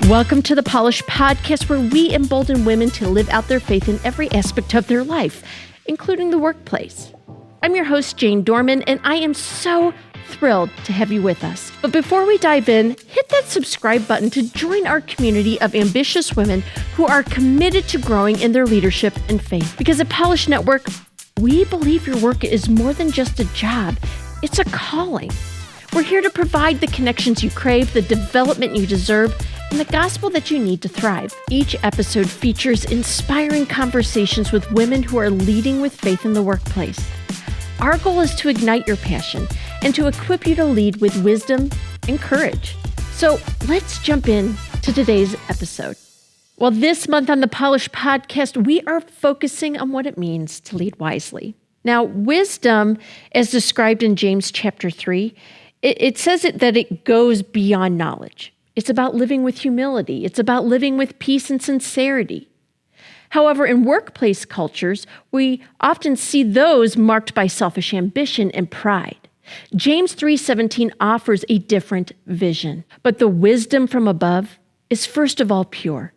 Welcome to the Polish Podcast, where we embolden women to live out their faith in every aspect of their life, including the workplace. I'm your host, Jane Doerman, and I am so thrilled to have you with us. But before we dive in, hit that subscribe button to join our community of ambitious women who are committed to growing in their leadership and faith. Because at Polish Network, we believe your work is more than just a job. It's a calling. We're here to provide the connections you crave, the development you deserve, and the gospel that you need to thrive. Each episode features inspiring conversations with women who are leading with faith in the workplace. Our goal is to ignite your passion and to equip you to lead with wisdom and courage. So let's jump in to today's episode. Well, this month on the Polish Podcast, we are focusing on what it means to lead wisely. Now, wisdom, as described in James chapter 3, it says that it goes beyond knowledge. It's about living with humility. It's about living with peace and sincerity. However, in workplace cultures, we often see those marked by selfish ambition and pride. James 3:17 offers a different vision. But the wisdom from above is first of all pure.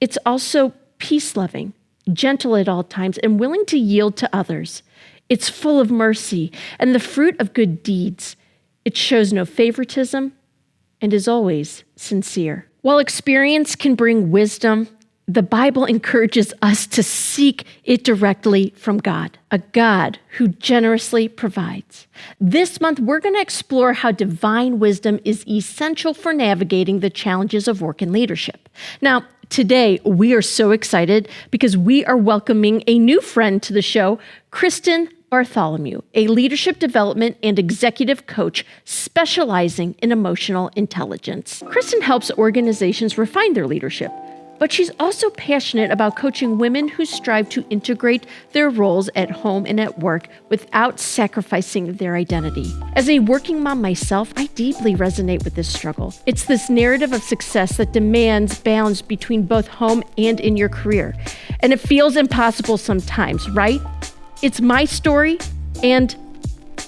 It's also peace-loving, gentle at all times, and willing to yield to others. It's full of mercy and the fruit of good deeds. It shows no favoritism and is always sincere. While experience can bring wisdom, the Bible encourages us to seek it directly from God, a God who generously provides. This month, we're going to explore how divine wisdom is essential for navigating the challenges of work and leadership. Now, today, we are so excited because we are welcoming a new friend to the show, Kristin Bartholomew, a leadership development and executive coach specializing in emotional intelligence. Kristin helps organizations refine their leadership, but she's also passionate about coaching women who strive to integrate their roles at home and at work without sacrificing their identity. As a working mom myself, I deeply resonate with this struggle. It's this narrative of success that demands balance between both home and in your career. And it feels impossible sometimes, right? It's my story, and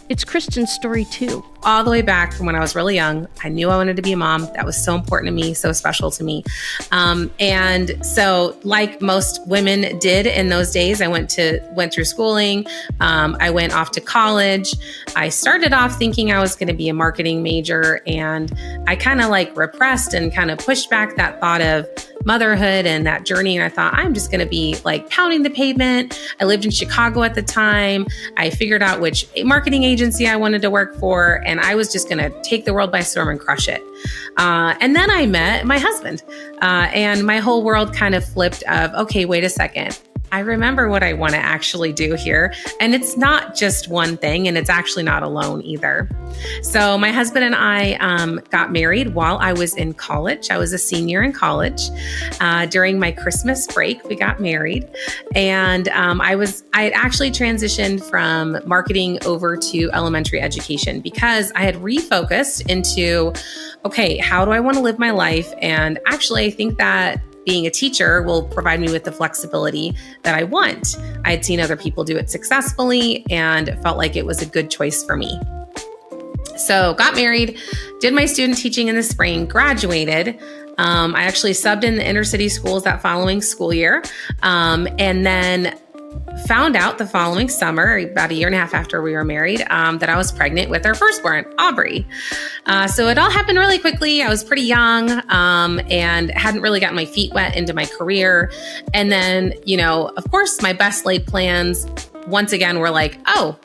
it's Kristin's story too. All the way back from when I was really young, I knew I wanted to be a mom. That was so important to me, so special to me. And so like most women did in those days, I went through schooling. I went off to college. I started off thinking I was going to be a marketing major, and I kind of repressed and kind of pushed back that thought of motherhood and that journey. And I thought, I'm just going to be pounding the pavement. I lived in Chicago at the time. I figured out which marketing agency I wanted to work for, and I was just going to take the world by storm and crush it. And then I met my husband, and my whole world kind of flipped of, okay, wait a second. I remember what I want to actually do here. And it's not just one thing, and it's actually not alone either. So my husband and I got married while I was in college. I was a senior in college. During my Christmas break, we got married. And I had actually transitioned from marketing over to elementary education because I had refocused into, okay, how do I want to live my life? And actually, I think that being a teacher will provide me with the flexibility that I want. I had seen other people do it successfully and felt like it was a good choice for me. So got married, did my student teaching in the spring, graduated. I actually subbed in the inner city schools that following school year. And then found out the following summer, about a year and a half after we were married, that I was pregnant with our firstborn, Aubrey. So it all happened really quickly. I was pretty young and hadn't really gotten my feet wet into my career. And then, of course, my best laid plans once again were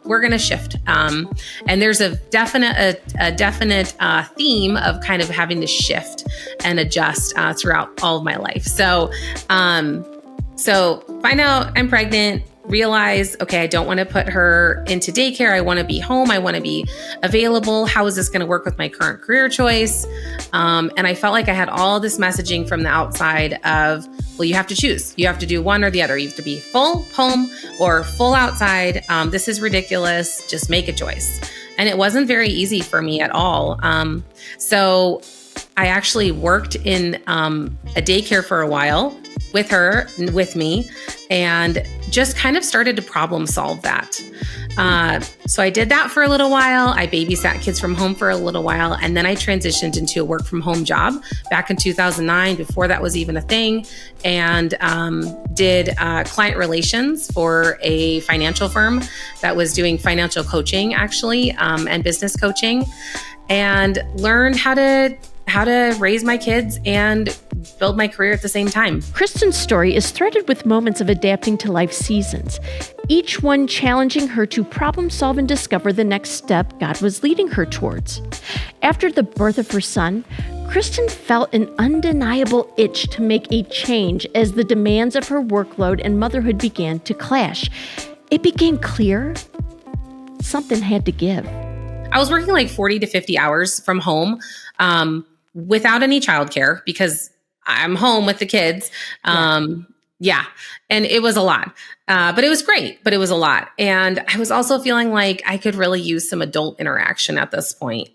we're going to shift. And there's a definite theme of kind of having to shift and adjust throughout all of my life. So find out I'm pregnant, realize, okay, I don't want to put her into daycare. I want to be home. I want to be available. How is this going to work with my current career choice? And I felt like I had all this messaging from the outside of, well, you have to choose. You have to do one or the other. You have to be full home or full outside. This is ridiculous. Just make a choice. And it wasn't very easy for me at all. So I actually worked in a daycare for a while with me, and just kind of started to problem solve that. So I did that for a little while. I babysat kids from home for a little while, and then I transitioned into a work from home job back in 2009, before that was even a thing, and did client relations for a financial firm that was doing financial coaching, actually, and business coaching, and learned how to raise my kids and build my career at the same time. Kristin's story is threaded with moments of adapting to life seasons, each one challenging her to problem solve and discover the next step God was leading her towards. After the birth of her son, Kristin felt an undeniable itch to make a change as the demands of her workload and motherhood began to clash. It became clear something had to give. I was working like 40 to 50 hours from home without any childcare because I'm home with the kids. Yeah. And it was a lot, but it was great, but it was a lot. And I was also feeling like I could really use some adult interaction at this point.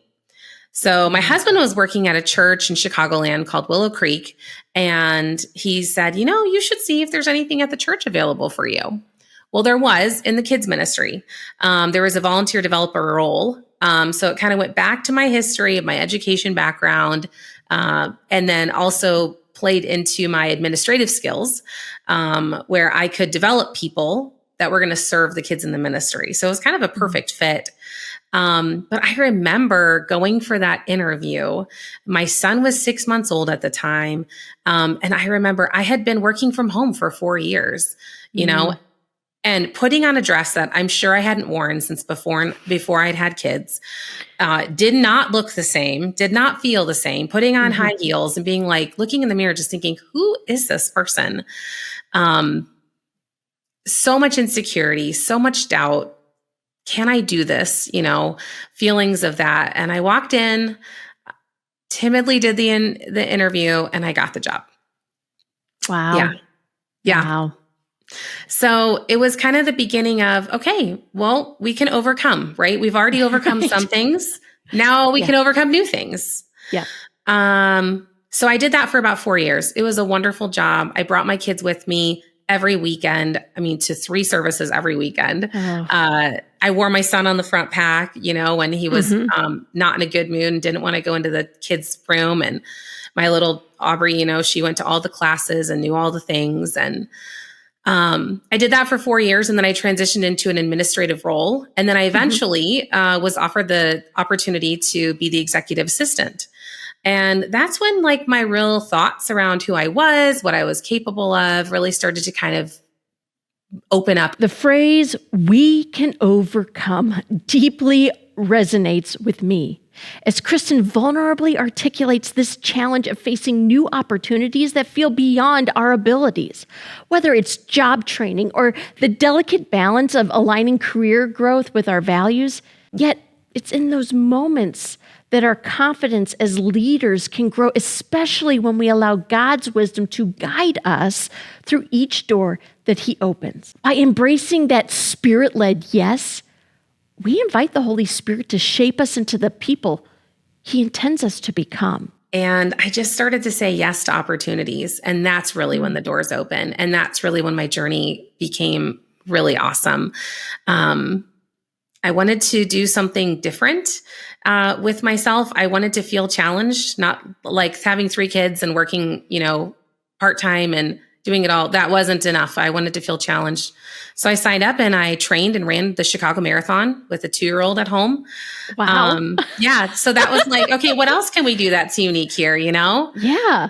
So my husband was working at a church in Chicagoland called Willow Creek. And he said, you should see if there's anything at the church available for you. Well, there was in the kids ministry. There was a volunteer developer role. So it kind of went back to my history of my education background, and then also played into my administrative skills, where I could develop people that were going to serve the kids in the ministry. So it was kind of a perfect fit. But I remember going for that interview. My son was 6 months old at the time. And I remember I had been working from home for 4 years, and putting on a dress that I'm sure I hadn't worn since before I'd had kids, did not look the same, did not feel the same, putting on high heels and being like, looking in the mirror, just thinking, who is this person? So much insecurity, so much doubt. Can I do this? Feelings of that. And I walked in, timidly did the interview, and I got the job. Wow. Yeah. Wow. So it was kind of the beginning of, okay, well, we can overcome, right? We've already overcome some things. Now we can overcome new things. Yeah. So I did that for about 4 years. It was a wonderful job. I brought my kids with me every weekend. To 3 services every weekend. Oh. I wore my son on the front pack, when he was not in a good mood and didn't want to go into the kids' room. And my little Aubrey, she went to all the classes and knew all the things. And I did that for 4 years, and then I transitioned into an administrative role. And then I eventually was offered the opportunity to be the executive assistant. And that's when my real thoughts around who I was, what I was capable of, really started to kind of open up. The phrase, "we can overcome," deeply resonates with me, as Kristin vulnerably articulates this challenge of facing new opportunities that feel beyond our abilities, whether it's job training or the delicate balance of aligning career growth with our values. Yet it's in those moments that our confidence as leaders can grow, especially when we allow God's wisdom to guide us through each door that He opens. By embracing that Spirit-led yes, we invite the Holy Spirit to shape us into the people He intends us to become. And I just started to say yes to opportunities. And that's really when the doors open. And that's really when my journey became really awesome. I wanted to do something different with myself. I wanted to feel challenged, not like having 3 kids and working, part-time and doing it all. That wasn't enough. I wanted to feel challenged. So I signed up and I trained and ran the Chicago Marathon with a 2-year-old at home. Wow. So that was like, okay, what else can we do that's unique here, Yeah.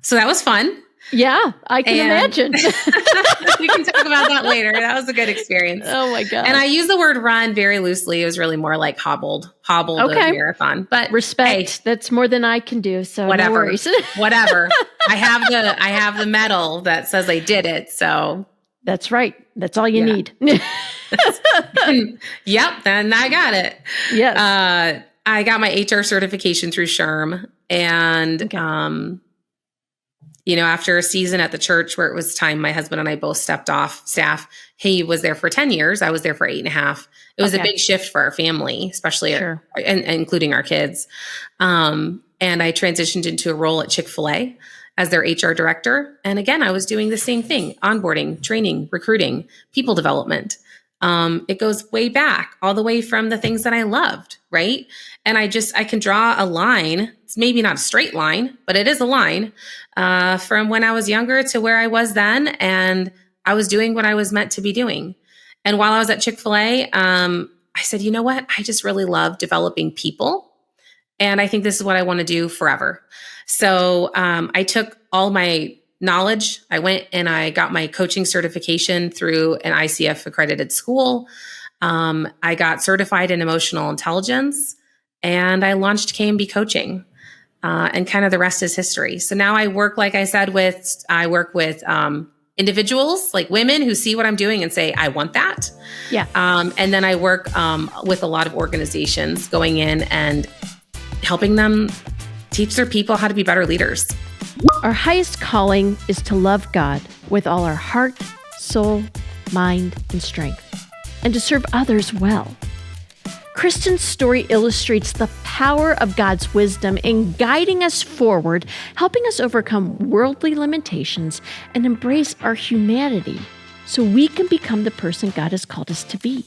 So that was fun. Yeah, I can imagine. We can talk about that later. That was a good experience. Oh my God. And I use the word run very loosely. It was really more like hobbled okay. a marathon. But respect. Hey, that's more than I can do. So whatever. No worries. Whatever. I have the medal that says I did it. So that's right. That's all you need. Yep. Then I got it. Yes. I got my HR certification through SHRM. And, after a season at the church where it was time, my husband and I both stepped off staff. He was there for 10 years. I was there for 8.5. It was a big shift for our family, especially and including our kids. And I transitioned into a role at Chick-fil-A as their HR director. And again, I was doing the same thing: onboarding, training, recruiting, people development. It goes way back, all the way from the things that I loved, right? And I can draw a line. It's maybe not a straight line, but it is a line from when I was younger to where I was then. And I was doing what I was meant to be doing. And while I was at Chick-fil-A, I said, you know what? I just really love developing people. And I think this is what I want to do forever. So I took all my knowledge. I went and I got my coaching certification through an ICF accredited school. I got certified in emotional intelligence, and I launched KMB Coaching. And kind of the rest is history. So now I work, like I said, I work with individuals, like women who see what I'm doing and say, I want that. Yeah. And then I work with a lot of organizations, going in and helping them teach their people how to be better leaders. Our highest calling is to love God with all our heart, soul, mind, and strength, and to serve others well. Kristin's story illustrates the power of God's wisdom in guiding us forward, helping us overcome worldly limitations and embrace our humanity so we can become the person God has called us to be.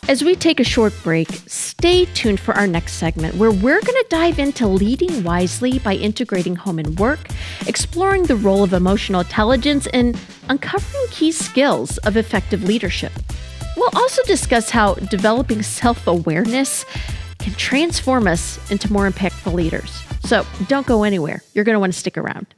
As we take a short break, stay tuned for our next segment, where we're going to dive into leading wisely by integrating home and work, exploring the role of emotional intelligence, and uncovering key skills of effective leadership. We'll also discuss how developing self-awareness can transform us into more impactful leaders. So don't go anywhere. You're going to want to stick around.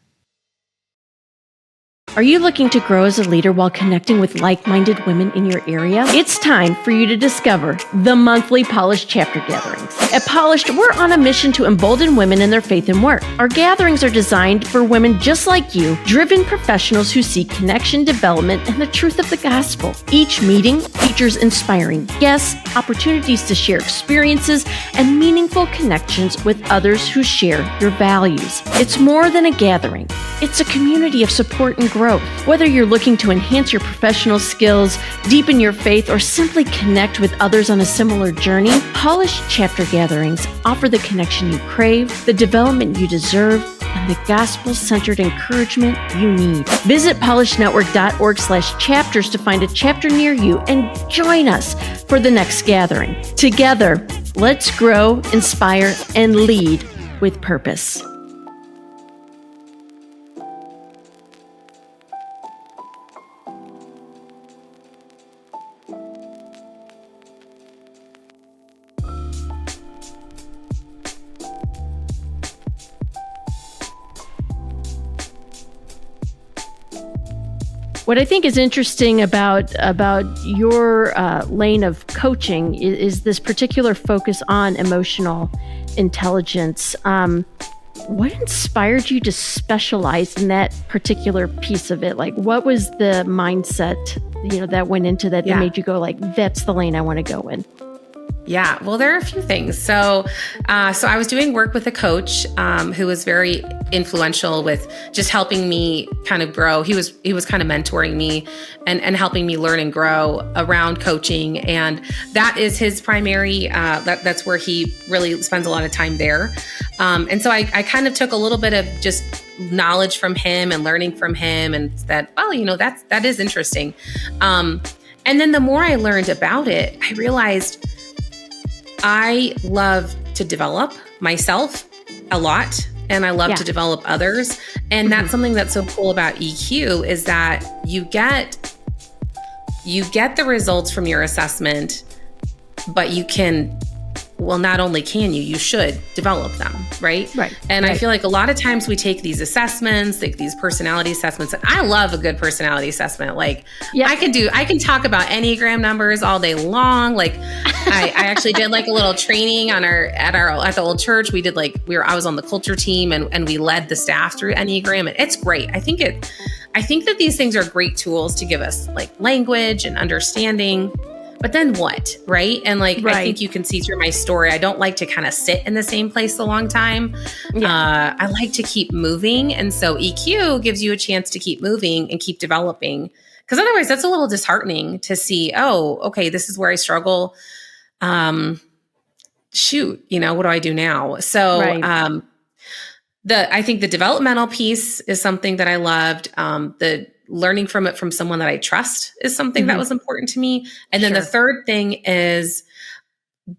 Are you looking to grow as a leader while connecting with like-minded women in your area? It's time for you to discover the monthly Polished Chapter Gatherings. At Polished, we're on a mission to embolden women in their faith and work. Our gatherings are designed for women just like you, driven professionals who seek connection, development, and the truth of the gospel. Each meeting features inspiring guests, opportunities to share experiences, and meaningful connections with others who share your values. It's more than a gathering. It's a community of support and growth. Whether you're looking to enhance your professional skills, deepen your faith, or simply connect with others on a similar journey, Polished Chapter Gatherings offer the connection you crave, the development you deserve, and the gospel-centered encouragement you need. Visit polishednetwork.org/chapters to find a chapter near you and join us for the next gathering. Together, let's grow, inspire, and lead with purpose. What I think is interesting about your lane of coaching is this particular focus on emotional intelligence. What inspired you to specialize in that particular piece of it? Like, what was the mindset, that went into that that made you go like, that's the lane I want to go in? Yeah, well, there are a few things. So I was doing work with a coach who was very influential with just helping me kind of grow. He was kind of mentoring me and helping me learn and grow around coaching, and that is his primary. That's where he really spends a lot of time there. And so I kind of took a little bit of just knowledge from him and learning from him, and that that is interesting. And then the more I learned about it, I realized I love to develop myself a lot, and I love to develop others. And that's something that's so cool about EQ is that you get the results from your assessment, but you can, not only can you should develop them, right? Right. And I feel like a lot of times we take these assessments, like these personality assessments, and I love a good personality assessment. Like I can talk about Enneagram numbers all day long. Like I actually did like a little training at the old church. We did I was on the culture team and we led the staff through Enneagram, and it's great. I think that these things are great tools to give us like language and understanding. But then what, right? And I think you can see through my story, I don't like to kind of sit in the same place a long time. Yeah. I like to keep moving. And so EQ gives you a chance to keep moving and keep developing. Because otherwise that's a little disheartening to see, oh, okay, this is where I struggle. Shoot, what do I do now? So I think the developmental piece is something that I loved. The learning from it from someone that I trust is something that was important to me. And then the third thing is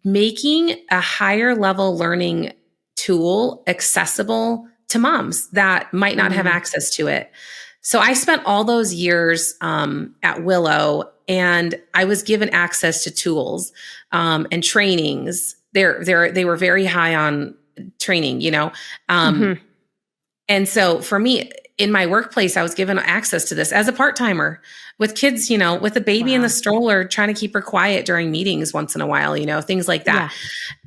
making a higher level learning tool accessible to moms that might not have access to it. So I spent all those years at Willow, and I was given access to tools and trainings. They were very high on training, and so for me in my workplace, I was given access to this as a part-timer with kids, with a baby in the stroller, trying to keep her quiet during meetings once in a while, things like that.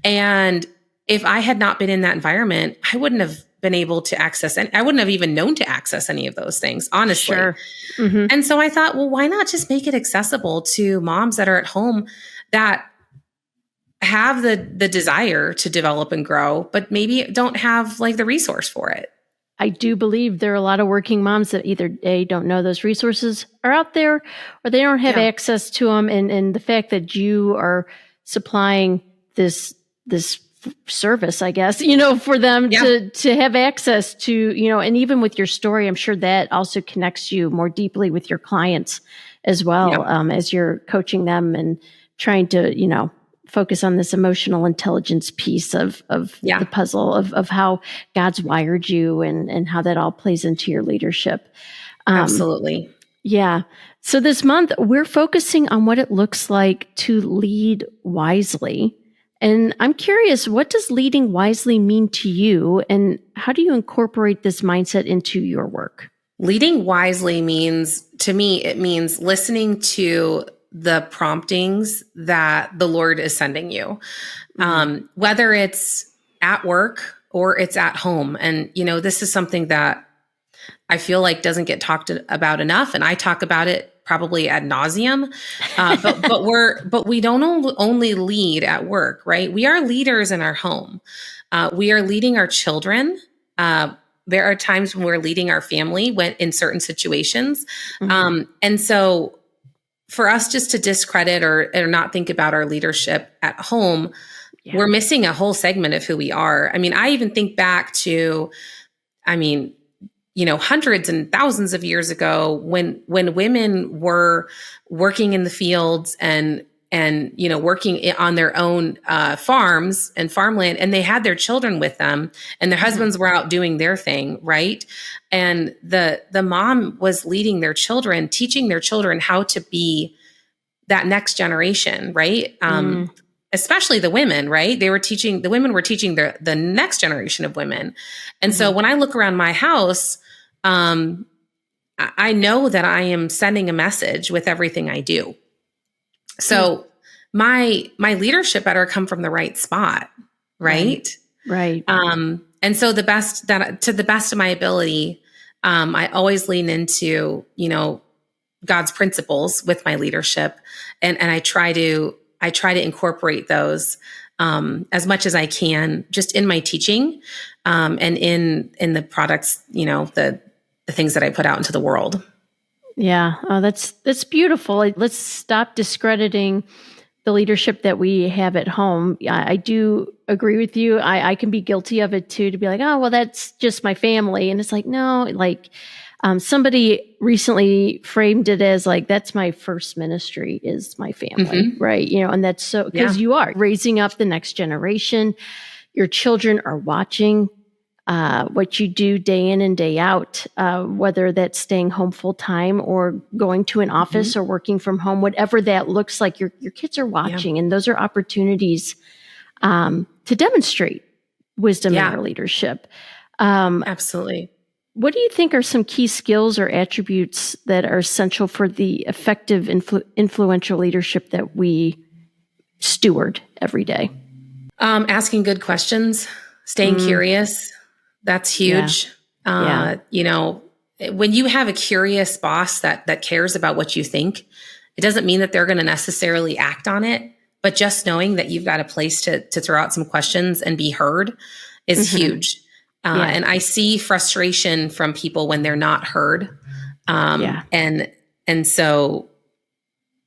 Yeah. And if I had not been in that environment, I wouldn't have been able to access, and I wouldn't have even known to access any of those things, honestly. Sure. And so I thought, well, why not just make it accessible to moms that are at home that have the desire to develop and grow, but maybe don't have like the resource for it. I do believe there are a lot of working moms that either A, don't know those resources are out there, or they don't have access to them. And the fact that you are supplying this service, I guess, for them to have access to, and even with your story, I'm sure that also connects you more deeply with your clients as well, as you're coaching them and trying to, focus on this emotional intelligence piece of the puzzle of how God's wired you and how that all plays into your leadership. Absolutely. Yeah. So this month we're focusing on what it looks like to lead wisely. And I'm curious, what does leading wisely mean to you, and how do you incorporate this mindset into your work? Leading wisely means, to me, it means listening to the promptings that the Lord is sending you, whether it's at work or it's at home. And, this is something that I feel like doesn't get talked about enough. And I talk about it probably ad nauseum, but we don't only lead at work, right? We are leaders in our home. We are leading our children. There are times when we're leading our family in certain situations. And so for us just to discredit or not think about our leadership at home, we're missing a whole segment of who we are. I mean, I even think back to, hundreds and thousands of years ago when women were working in the fields and working on their own farms and farmland, and they had their children with them, and their husbands were out doing their thing, right? And the mom was leading their children, teaching their children how to be that next generation, right? Especially the women, right? The women were teaching the next generation of women. And so when I look around my house, I know that I am sending a message with everything I do. So my leadership better come from the right spot, right? Right. And so to the best of my ability, I always lean into, God's principles with my leadership, and I try to incorporate those as much as I can, just in my teaching and in the products, the things that I put out into the world. Yeah. Oh, that's beautiful. Let's stop discrediting the leadership that we have at home. I do agree with you. I can be guilty of it too, to be like, oh, well, that's just my family. And it's like, no, somebody recently framed it as like, that's my first ministry is my family, right? And that's so, because you are raising up the next generation. Your children are watching what you do day in and day out, whether that's staying home full time or going to an office or working from home, whatever that looks like, your kids are watching. And those are opportunities to demonstrate wisdom in our leadership. Absolutely. What do you think are some key skills or attributes that are essential for the effective, influential leadership that we steward every day? Asking good questions, staying curious. That's huge. When you have a curious boss that cares about what you think, it doesn't mean that they're going to necessarily act on it, but just knowing that you've got a place to throw out some questions and be heard is huge. And I see frustration from people when they're not heard. And so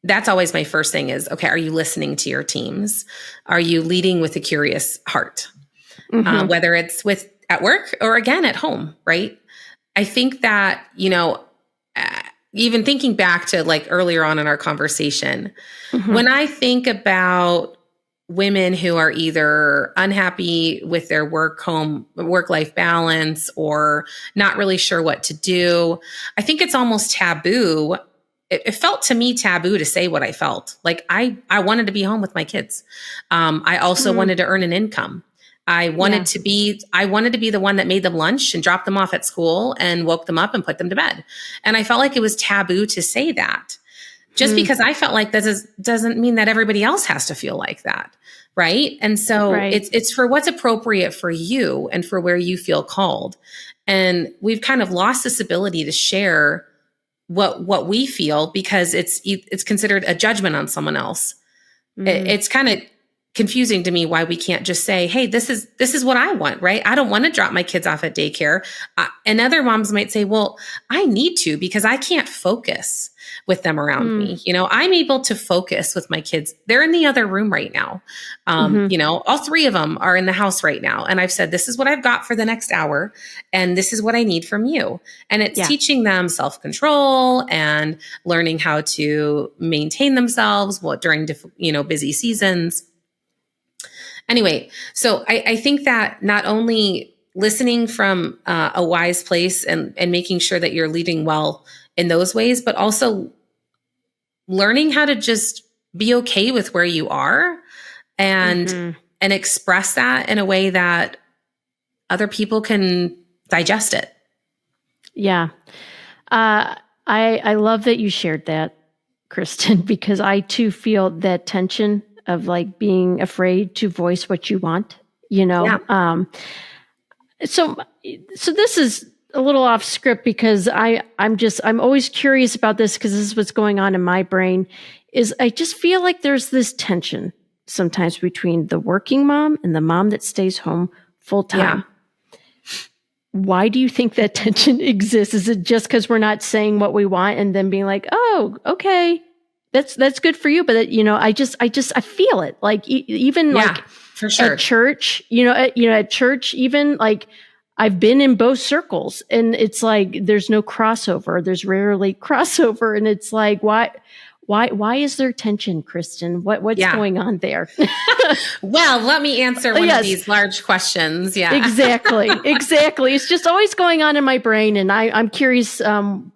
that's always my first thing is, okay, are you listening to your teams? Are you leading with a curious heart? Whether it's with at work or again at home, right? I think that, even thinking back to like earlier on in our conversation, when I think about women who are either unhappy with their work-life balance or not really sure what to do, I think it's almost taboo. It felt to me taboo to say what I felt. Like I wanted to be home with my kids. I also wanted to earn an income. I wanted to be the one that made them lunch and dropped them off at school and woke them up and put them to bed. And I felt like it was taboo to say that. Just because I felt like this doesn't mean that everybody else has to feel like that. Right. And so it's for what's appropriate for you and for where you feel called. And we've kind of lost this ability to share what we feel because it's considered a judgment on someone else. It's kind of confusing to me why we can't just say, hey, this is what I want, right? I don't want to drop my kids off at daycare. And other moms might say, well, I need to because I can't focus with them around me. I'm able to focus with my kids. They're in the other room right now. All three of them are in the house right now. And I've said, this is what I've got for the next hour. And this is what I need from you. And it's teaching them self-control and learning how to maintain themselves during busy seasons. Anyway, so I think that not only listening from a wise place and making sure that you're leading well in those ways, but also learning how to just be okay with where you are and express that in a way that other people can digest it. Yeah. I love that you shared that, Kristin, because I too feel that tension of like being afraid to voice what you want, So this is a little off script because I'm always curious about this because this is what's going on in my brain is I just feel like there's this tension sometimes between the working mom and the mom that stays home full time. Yeah. Why do you think that tension exists? Is it just because we're not saying what we want and then being like, oh, okay, that's good for you. But I feel it like even like for sure at church, at church, even like I've been in both circles and it's like, there's no crossover. There's rarely crossover. And it's like, why is there tension, Kristin? What's going on there? Well, let me answer one of these large questions. Yeah, exactly. It's just always going on in my brain. And I'm curious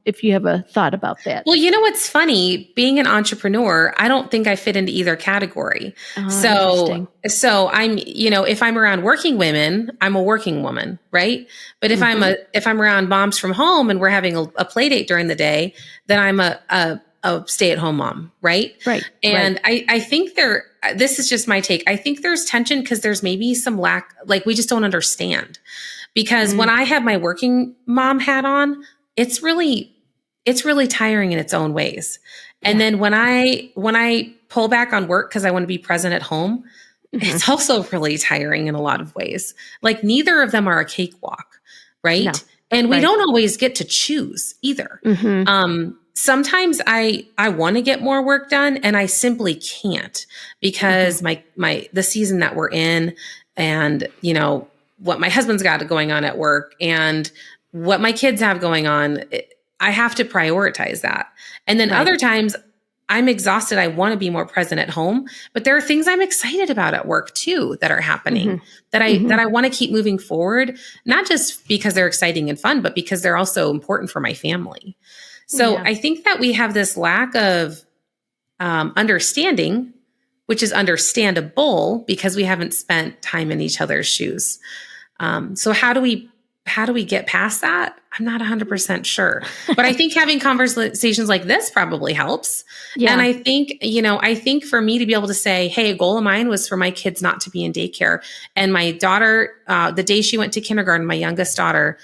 if you have a thought about that. Well, you know what's funny? Being an entrepreneur, I don't think I fit into either category. So I'm, if I'm around working women, I'm a working woman, right? But if I'm around moms from home and we're having a play date during the day, then I'm a stay-at-home mom, right? Right. And I think this is just my take. I think there's tension because there's maybe some lack, like we just don't understand. Because when I have my working mom hat on, it's really tiring in its own ways. And then when I pull back on work because I want to be present at home, it's also really tiring in a lot of ways. Like neither of them are a cakewalk, right? No. And we don't always get to choose either. Sometimes I want to get more work done and I simply can't because the season that we're in and, what my husband's got going on at work and what my kids have going on, I have to prioritize that. And then other times I'm exhausted. I want to be more present at home, but there are things I'm excited about at work too that are happening that I want to keep moving forward, not just because they're exciting and fun, but because they're also important for my family. So I think that we have this lack of understanding, which is understandable because we haven't spent time in each other's shoes. So how do we get past that? I'm not 100% sure, but I think having conversations like this probably helps. Yeah. And I think for me to be able to say, hey, a goal of mine was for my kids not to be in daycare. And my daughter, the day she went to kindergarten, my youngest daughter,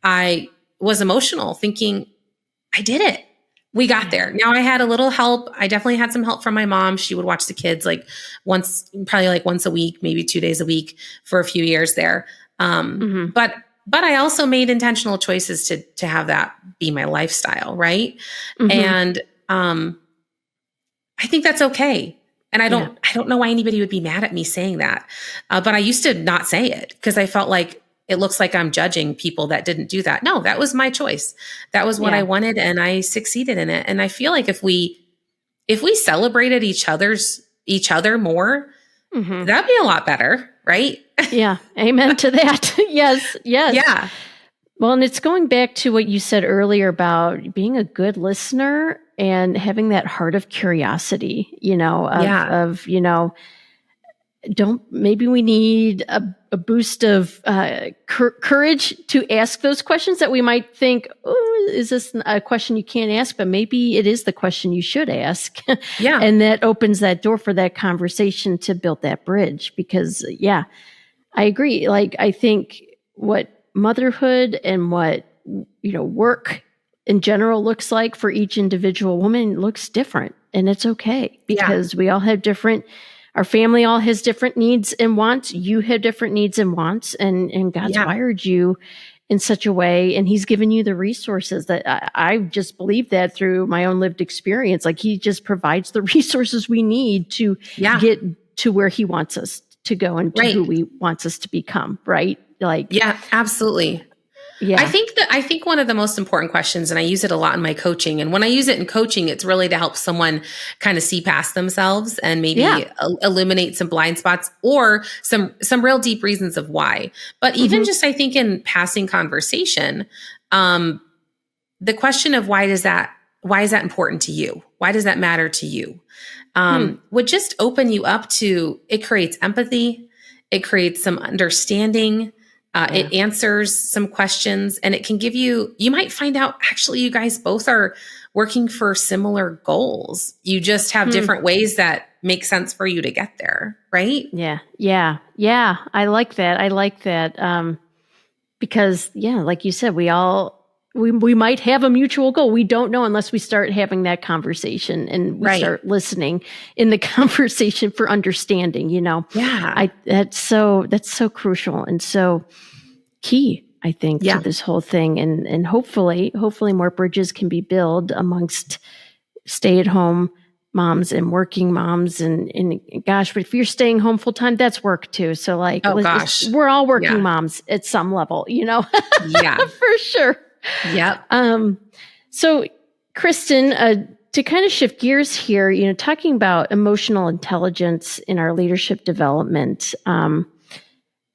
I was emotional thinking, I did it. We got there. Now I had a little help. I definitely had some help from my mom. She would watch the kids once a week, maybe 2 days a week for a few years there. But I also made intentional choices to have that be my lifestyle. Right. And I think that's okay. And I don't know why anybody would be mad at me saying that. But I used to not say it because I felt like it looks like I'm judging people that didn't do that. No, that was my choice. That was what I wanted, and I succeeded in it. And I feel like if we celebrated each other more, that'd be a lot better, right? Yeah. Amen to that. Yes. Yes. Yeah. Well, and it's going back to what you said earlier about being a good listener and having that heart of curiosity, maybe we need a boost of courage to ask those questions that we might think, oh, is this a question you can't ask? But maybe it is the question you should ask. Yeah. And that opens that door for that conversation to build that bridge because, I agree. Like, I think what motherhood and what, work in general looks like for each individual woman looks different. And it's okay because we all have our family all has different needs and wants. You have different needs and wants, and God's wired you in such a way, and He's given you the resources that I just believe that through my own lived experience. Like He just provides the resources we need to get to where He wants us to go and to who He wants us to become. Right? Like, yeah, absolutely. Yeah. I think one of the most important questions, and I use it a lot in my coaching, and when I use it in coaching, it's really to help someone kind of see past themselves and maybe illuminate some blind spots or some real deep reasons of why. But even just, I think in passing conversation, the question of why is that important to you? Why does that matter to you? Would just open you up to, it creates empathy. It creates some understanding. It answers some questions, and it can give you might find out actually you guys both are working for similar goals. You just have different ways that make sense for you to get there. Right? Yeah. Yeah. Yeah. I like that. Because like you said, we might have a mutual goal. We don't know unless we start having that conversation and we start listening in the conversation for understanding, Yeah. That's so crucial and so key, I think, to this whole thing. And hopefully more bridges can be built amongst stay-at-home moms and working moms. And gosh, but if you're staying home full time, that's work too. So like, we're all working moms at some level, Yeah, for sure. Yep. So Kristin, to kind of shift gears here, talking about emotional intelligence in our leadership development,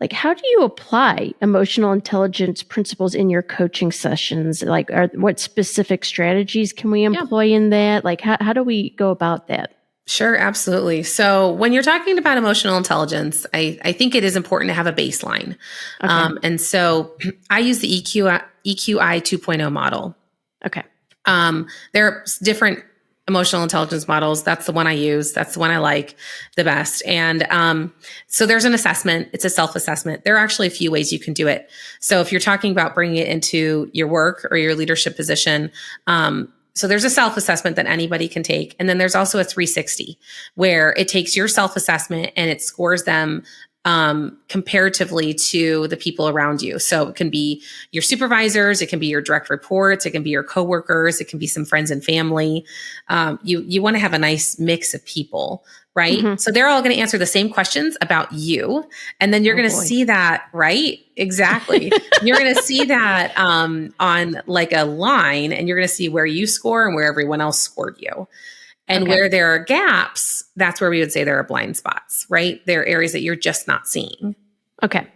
like how do you apply emotional intelligence principles in your coaching sessions? Like what specific strategies can we employ in that? Like how do we go about that? Sure, absolutely. So when you're talking about emotional intelligence, I think it is important to have a baseline. Okay. And so I use the EQI 2.0 model. Okay. There are different emotional intelligence models. That's the one I use. That's the one I like the best. And so there's an assessment. It's a self-assessment. There are actually a few ways you can do it. So if you're talking about bringing it into your work or your leadership position, so there's a self-assessment that anybody can take. And then there's also a 360 where it takes your self-assessment and it scores them comparatively to the people around you. So it can be your supervisors, it can be your direct reports, it can be your coworkers, it can be some friends and family. You want to have a nice mix of people, right? Mm-hmm. So they're all going to answer the same questions about you. And then you're going to see that, right? Exactly. You're going to see that on like a line, and you're going to see where you score and where everyone else scored you. And where there are gaps, that's where we would say there are blind spots, right? There are areas that you're just not seeing. Okay.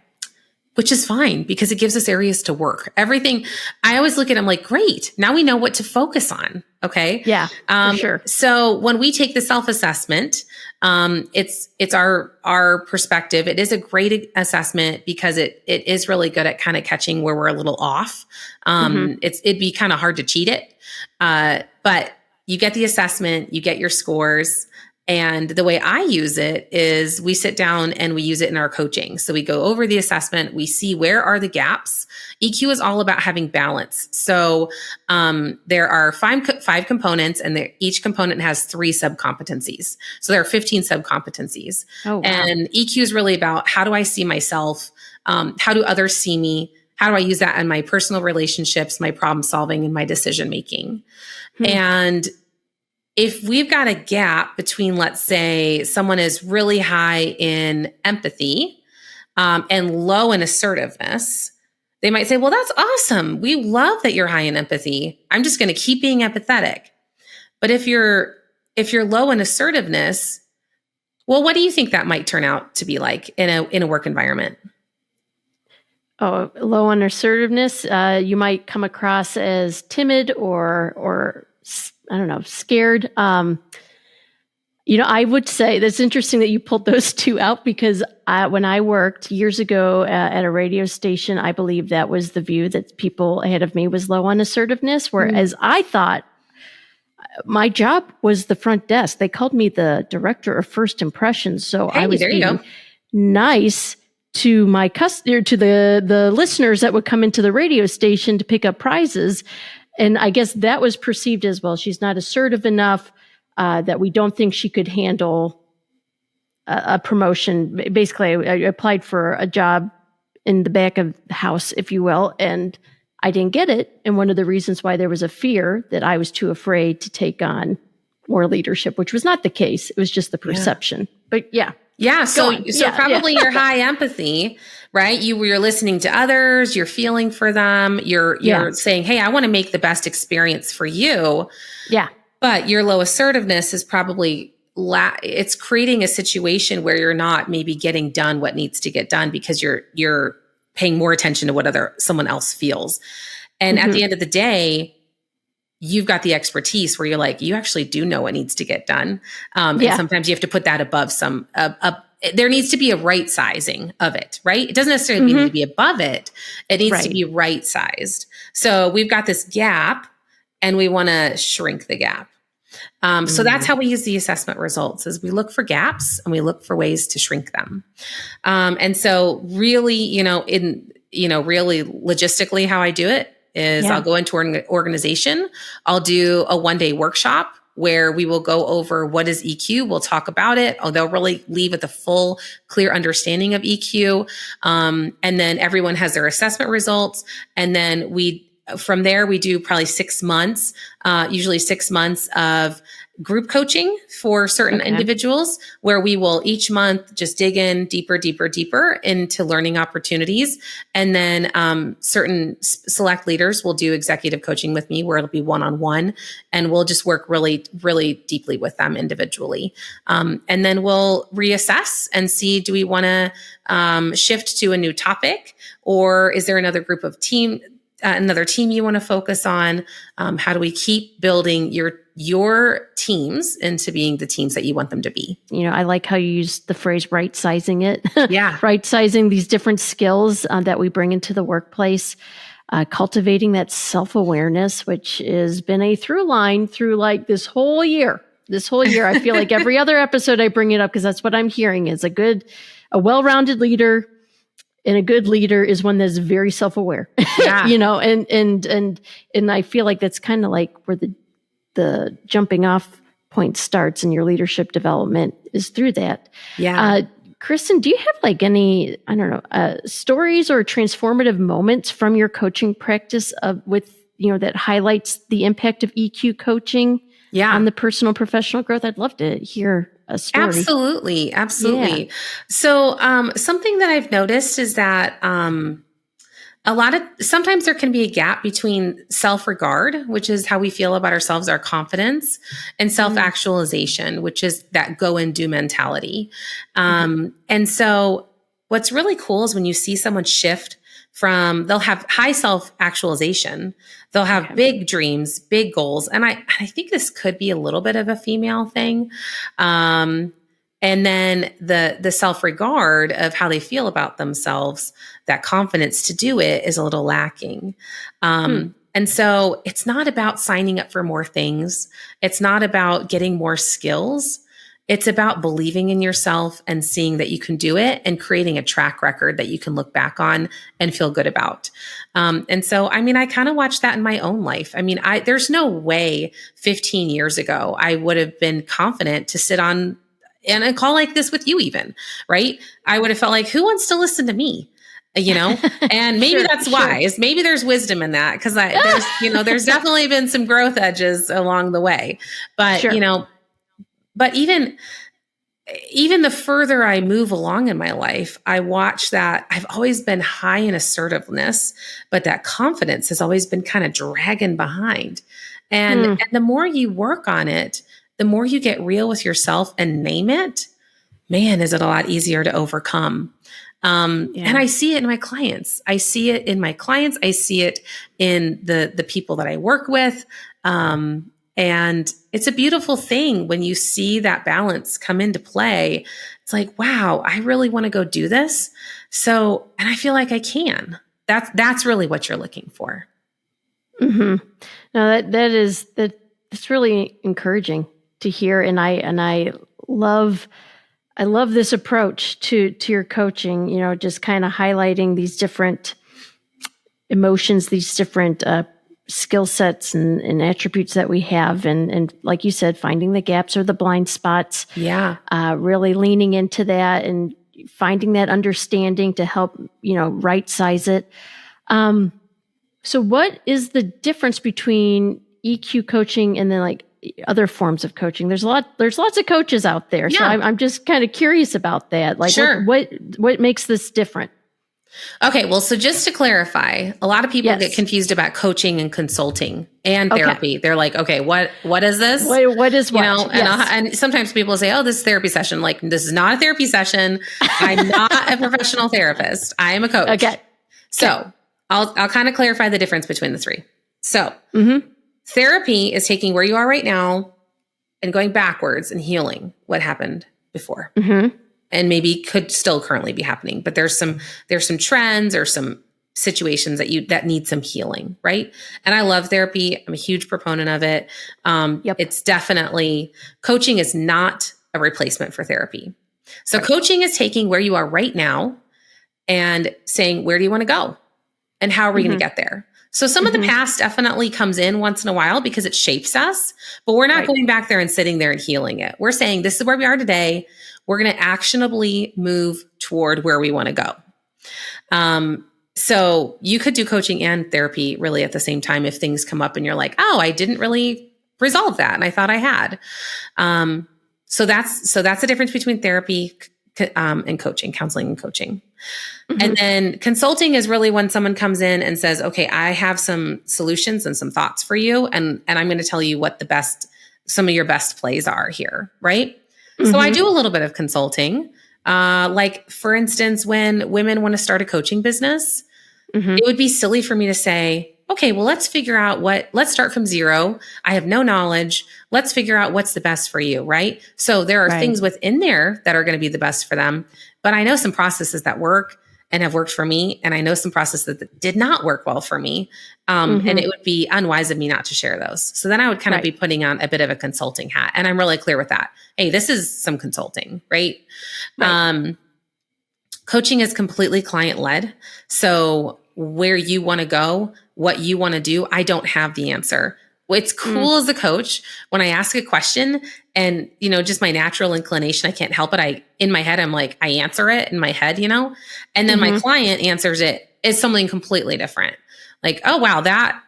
Which is fine because it gives us areas to work. Everything, I always look at them like, great, now we know what to focus on. Okay. Yeah, for sure. So when we take the self-assessment, it's our perspective. It is a great assessment because it is really good at kind of catching where we're a little off. It'd be kind of hard to cheat it. But you get the assessment, you get your scores. And the way I use it is we sit down and we use it in our coaching. So we go over the assessment, we see where are the gaps. EQ is all about having balance. So there are five components, and each component has 3 subcompetencies. So there are 15 subcompetencies. Oh, wow. And EQ is really about how do I see myself? How do others see me? How do I use that in my personal relationships, my problem solving, and my decision making? And if we've got a gap between, let's say, someone is really high in empathy, and low in assertiveness, they might say, well, that's awesome. We love that you're high in empathy. I'm just going to keep being empathetic. But if you're low in assertiveness, well, what do you think that might turn out to be like in a work environment? Oh, low on assertiveness. You might come across as timid or I don't know, scared. I would say that's interesting that you pulled those two out because when I worked years ago at a radio station, I believe that was the view that people ahead of me was low on assertiveness, whereas I thought my job was the front desk. They called me the director of first impressions. So I was being nice to my customer, to the listeners that would come into the radio station to pick up prizes. And I guess that was perceived as, well, she's not assertive enough, that we don't think she could handle a promotion. Basically, I applied for a job in the back of the house, if you will, and I didn't get it. And one of the reasons why there was a fear that I was too afraid to take on more leadership, which was not the case. It was just the perception. But yeah. Yeah. So probably your high empathy, right? You're listening to others, you're feeling for them, you're saying, hey, I want to make the best experience for you. Yeah. But your low assertiveness is probably it's creating a situation where you're not maybe getting done what needs to get done because you're paying more attention to what someone else feels. And at the end of the day, you've got the expertise where you're like, you actually do know what needs to get done. And sometimes you have to put that above there needs to be a right sizing of it, right? It doesn't necessarily need to be above it. It needs to be right sized. So we've got this gap and we want to shrink the gap. So that's how we use the assessment results is we look for gaps and we look for ways to shrink them. And so really, really logistically how I do it is I'll go into an organization. I'll do a 1-day workshop where we will go over what is EQ. We'll talk about it. They'll really leave with a full, clear understanding of EQ. And then everyone has their assessment results. And then from there, we do probably 6 months, usually 6 months of group coaching for certain individuals where we will each month just dig in deeper into learning opportunities. And then certain select leaders will do executive coaching with me where it'll be one-on-one and we'll just work really, really deeply with them individually. And then we'll reassess and see, do we want to shift to a new topic or is there another group of another team you want to focus on? How do we keep building your teams into being the teams that you want them to be? I like how you use the phrase right sizing it. Yeah. Right sizing these different skills that we bring into the workplace, cultivating that self-awareness, which has been a through line through like this whole year. I feel like every other episode I bring it up because that's what I'm hearing is a well-rounded leader. And a good leader is one that's very self-aware, and I feel like that's kind of like where the jumping off point starts in your leadership development is through that. Yeah. Kristin, do you have like any, stories or transformative moments from your coaching practice that highlights the impact of EQ coaching on the personal professional growth? I'd love to hear a story. Absolutely. Yeah. So something that I've noticed is that sometimes there can be a gap between self-regard, which is how we feel about ourselves, our confidence, and self-actualization, which is that go and do mentality. And so what's really cool is when you see someone shift they'll have high self-actualization, they'll have big dreams, big goals. And I think this could be a little bit of a female thing. And then the self-regard of how they feel about themselves, that confidence to do it is a little lacking. And so it's not about signing up for more things. It's not about getting more skills. It's about believing in yourself and seeing that you can do it and creating a track record that you can look back on and feel good about. And so, I kind of watched that in my own life. There's no way 15 years ago I would have been confident to sit on a call like this with you even, right? I would have felt like, who wants to listen to me? And maybe that's wise. Maybe there's wisdom in that because there's definitely been some growth edges along the way, but but even even the further I move along in my life, I watch that I've always been high in assertiveness, but that confidence has always been kind of dragging behind. And the more you work on it, the more you get real with yourself and name it, man, is it a lot easier to overcome. And I see it in my clients. I see it in the people that I work with. And it's a beautiful thing when you see that balance come into play. It's like, wow, I really want to go do this. So, and I feel like I can. That's really what you're looking for. Mm-hmm. No, that's really encouraging to hear. And I love this approach to your coaching, just kind of highlighting these different emotions, these different skill sets and attributes that we have. And like you said, finding the gaps or the blind spots. Yeah. Really leaning into that and finding that understanding to help, right size it. So what is the difference between EQ coaching and then like other forms of coaching? There's lots of coaches out there. Yeah. So I'm just kind of curious about that. Like sure. what makes this different? Okay. Well, so just to clarify, a lot of people get confused about coaching and consulting and therapy. Okay. They're like, okay, what is this? What is what? And sometimes people say, oh, this is a therapy session. Like, this is not a therapy session. I'm not a professional therapist. I am a coach. Okay. So I'll kind of clarify the difference between the three. So therapy is taking where you are right now and going backwards and healing what happened before. And maybe could still currently be happening, but there's some trends or some situations that need some healing, right? And I love therapy. I'm a huge proponent of it. It's definitely, coaching is not a replacement for therapy. So coaching is taking where you are right now and saying, where do you want to go? And how are we going to get there? So some of the past definitely comes in once in a while because it shapes us, but we're not going back there and sitting there and healing it. We're saying, this is where we are today. We're going to actionably move toward where we want to go. So you could do coaching and therapy really at the same time if things come up and you're like, oh, I didn't really resolve that. And I thought I had. So that's the difference between therapy and coaching, counseling and coaching. And then consulting is really when someone comes in and says, okay, I have some solutions and some thoughts for you. And I'm going to tell you what some of your best plays are here. Right. So I do a little bit of consulting. Like for instance, when women want to start a coaching business, it would be silly for me to say, okay, well, let's start from zero. I have no knowledge. Let's figure out what's the best for you. Right. So there are things within there that are going to be the best for them, but I know some processes that work and have worked for me. And I know some processes that did not work well for me. And it would be unwise of me not to share those. So then I would kind of be putting on a bit of a consulting hat. And I'm really clear with that. Hey, this is some consulting, right? Coaching is completely client-led. So where you want to go, what you want to do, I don't have the answer. It's cool as a coach when I ask a question and, just my natural inclination, I can't help it. In my head, I'm like, I answer it in my head, and then my client answers it is something completely different. Like, oh, wow,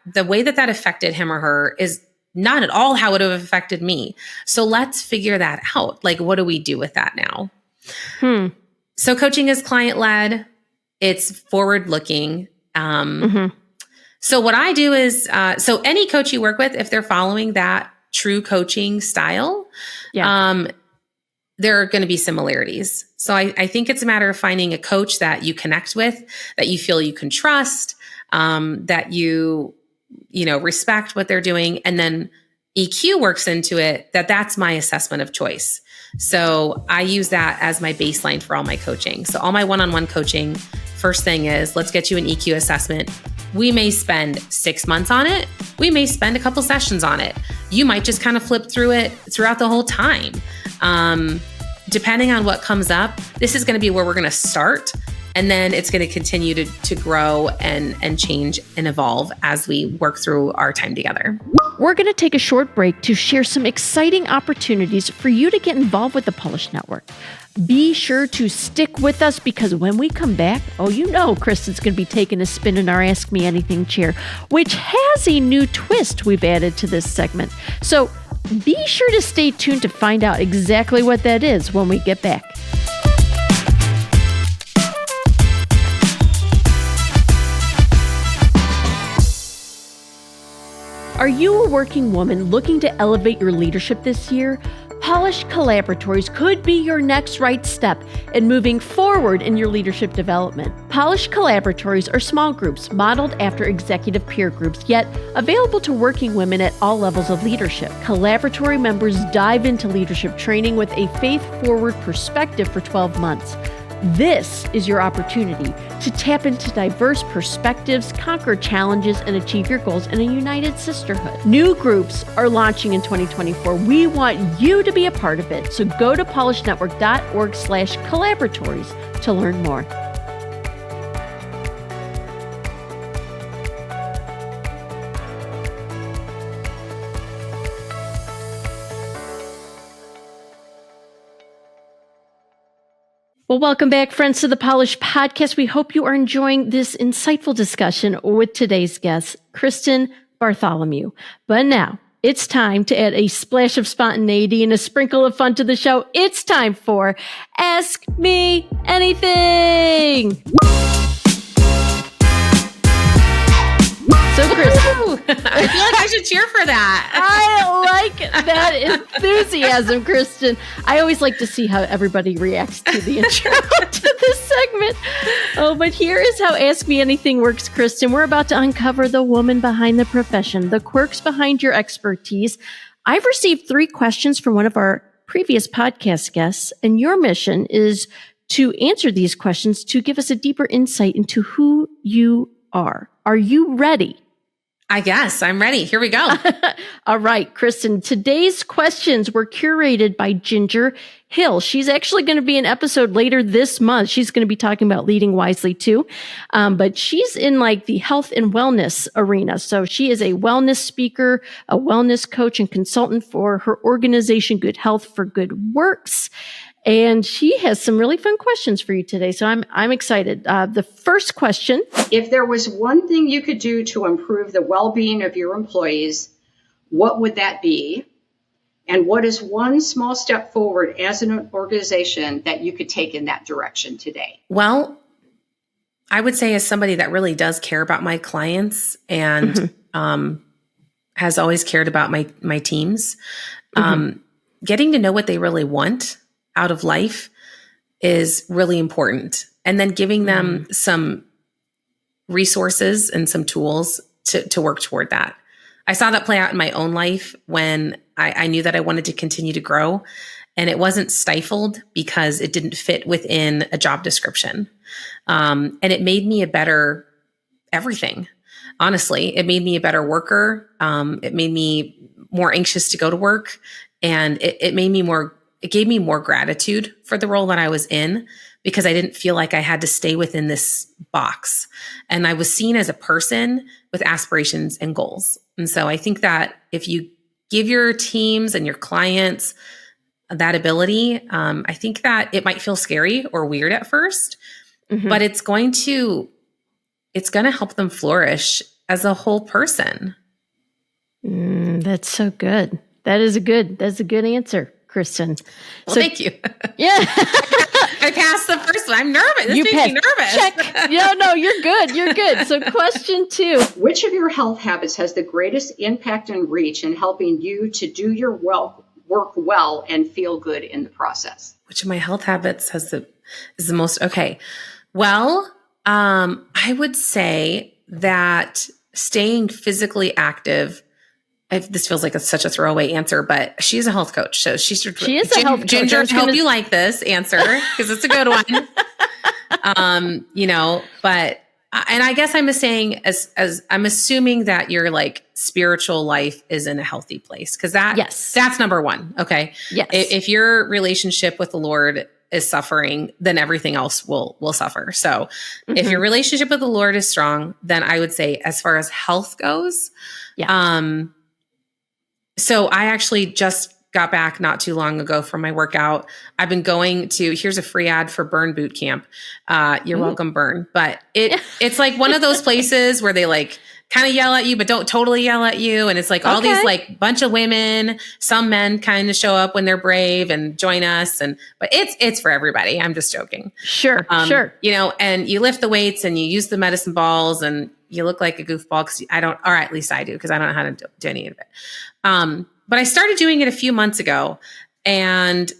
the way that affected him or her is not at all how it would have affected me. So let's figure that out. Like, what do we do with that now? So coaching is client-led. It's forward-looking. So what I do is, so any coach you work with, if they're following that true coaching style, there are going to be similarities. So I think it's a matter of finding a coach that you connect with, that you feel you can trust, that you respect what they're doing. And then EQ works into it, that's my assessment of choice. So I use that as my baseline for all my coaching. So all my one-on-one coaching, first thing is, let's get you an EQ assessment. We may spend 6 months on it. We may spend a couple sessions on it. You might just kind of flip through it throughout the whole time. Depending on what comes up, this is going to be where we're going to start. And then it's going to continue to grow and change and evolve as we work through our time together. We're going to take a short break to share some exciting opportunities for you to get involved with the Polish Network. Be sure to stick with us because when we come back, Kristin's going to be taking a spin in our Ask Me Anything chair, which has a new twist we've added to this segment. So Be sure to stay tuned to find out exactly what that is when we get back. Are you a working woman looking to elevate your leadership this year? Polished Collaboratories could be your next right step in moving forward in your leadership development. Polished Collaboratories are small groups modeled after executive peer groups, yet available to working women at all levels of leadership. Collaboratory members dive into leadership training with a faith-forward perspective for 12 months. This is your opportunity to tap into diverse perspectives, conquer challenges, and achieve your goals in a united sisterhood. New groups are launching in 2024. We want you to be a part of it. So go to polishednetwork.org/collaboratories to learn more. Well, welcome back, friends, to the Polished Podcast. We hope you are enjoying this insightful discussion with today's guest, Kristin Bartholomew. But now, it's time to add a splash of spontaneity and a sprinkle of fun to the show. It's time for Ask Me Anything! So, Kristin, I feel like I should cheer for that. I like that enthusiasm, Kristin. I always like to see how everybody reacts to the intro to this segment. Oh, but here is how Ask Me Anything works, Kristin. We're about to uncover the woman behind the profession, the quirks behind your expertise. I've received 3 questions from one of our previous podcast guests, and your mission is to answer these questions to give us a deeper insight into who you are. Are you ready? I guess I'm ready. Here we go. All right, Kristin, today's questions were curated by Ginger Hill. She's actually going to be an episode later this month. She's going to be talking about leading wisely too. But she's in like the health and wellness arena. So she is a wellness speaker, a wellness coach and consultant for her organization, Good Health for Good Works. And she has some really fun questions for you today. So I'm excited. The first question. If there was one thing you could do to improve the well-being of your employees, what would that be? And what is one small step forward as an organization that you could take in that direction today? Well, I would say as somebody that really does care about my clients and has always cared about my teams, getting to know what they really want out of life is really important. And then giving them some resources and some tools to work toward that. I saw that play out in my own life when I knew that I wanted to continue to grow, and it wasn't stifled because it didn't fit within a job description. And it made me a better everything. Honestly, it made me a better worker. It made me more anxious to go to work, and it gave me more gratitude for the role that I was in because I didn't feel like I had to stay within this box. And I was seen as a person with aspirations and goals. And so I think that if you give your teams and your clients that ability, I think that it might feel scary or weird at first, but it's going to help them flourish as a whole person. That's so good. That's a good answer, Kristin. Well, thank you. Yeah. I passed the first one. I'm nervous. This makes me nervous. Check. No, you're good. You're good. So question 2. Which of your health habits has the greatest impact and reach in helping you to do your work well and feel good in the process? Which of my health habits is the most? Okay. Well, I would say that staying phically active. This feels like such a throwaway answer, but she's a health coach. So she is a health coach. Ginger, hope you like this answer because it's a good one. But and I guess I'm saying as I'm assuming that your like spiritual life is in a healthy place because that's number one. Okay. Yes. If your relationship with the Lord is suffering, then everything else will suffer. So if your relationship with the Lord is strong, then I would say as far as health goes, so I actually just got back not too long ago from my workout. I've been going to, here's a free ad for Burn Boot Camp. You're welcome, Burn. But it's like one of those places where they like kind of yell at you, but don't totally yell at you. And it's like all these like bunch of women, some men kind of show up when they're brave and join us. But it's for everybody. I'm just joking. Sure. You know, and you lift the weights and you use the medicine balls and you look like a goofball because or at least I do, because I don't know how to do any of it. But I started doing it a few months ago, and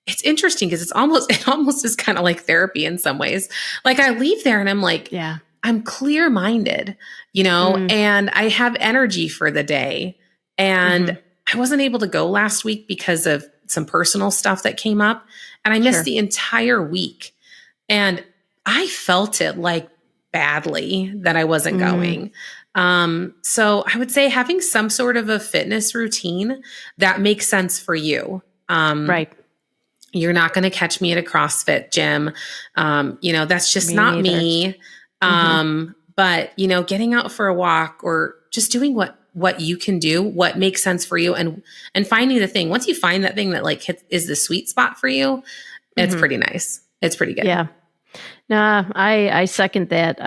it's interesting because it almost is kind of like therapy in some ways. Like I leave there and I'm like, I'm clear-minded, you know, and I have energy for the day. And I wasn't able to go last week because of some personal stuff that came up, and I missed the entire week. And I felt it like badly that I wasn't going. So I would say having some sort of a fitness routine that makes sense for you. Right. You're not going to catch me at a CrossFit gym. You know, that's just not me. But, you know, getting out for a walk or just doing what you can do, what makes sense for you, and finding the thing. Once you find that thing that like is the sweet spot for you, it's pretty nice. It's pretty good. Yeah. No, I second that.